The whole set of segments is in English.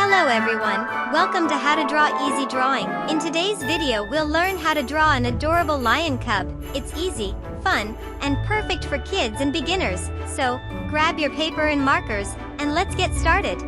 Hello everyone, welcome to How to Draw Easy Drawing. In today's video we'll learn how to draw an adorable lion cub. It's easy, fun, and perfect for kids and beginners. So, grab your paper and markers, and let's get started.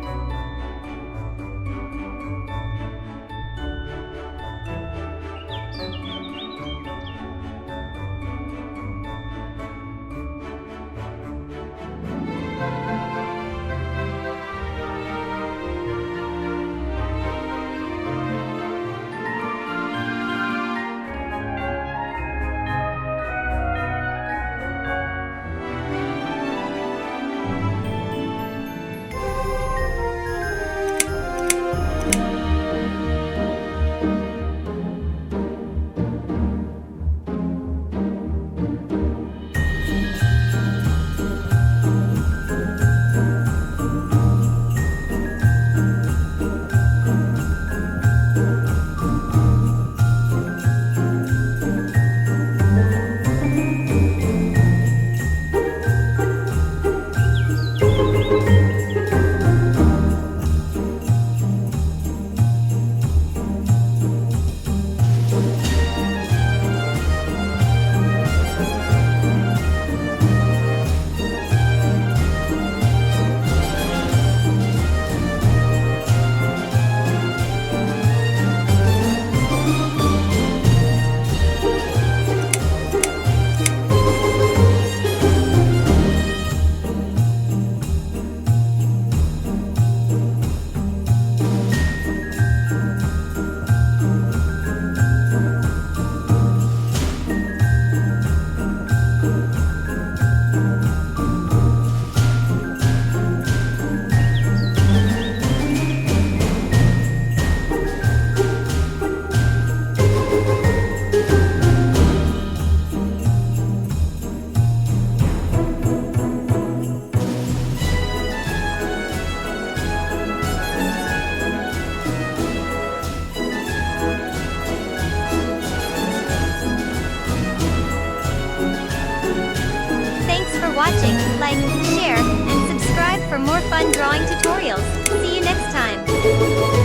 Thanks for watching, like, share, and subscribe for more fun drawing tutorials. See you next time.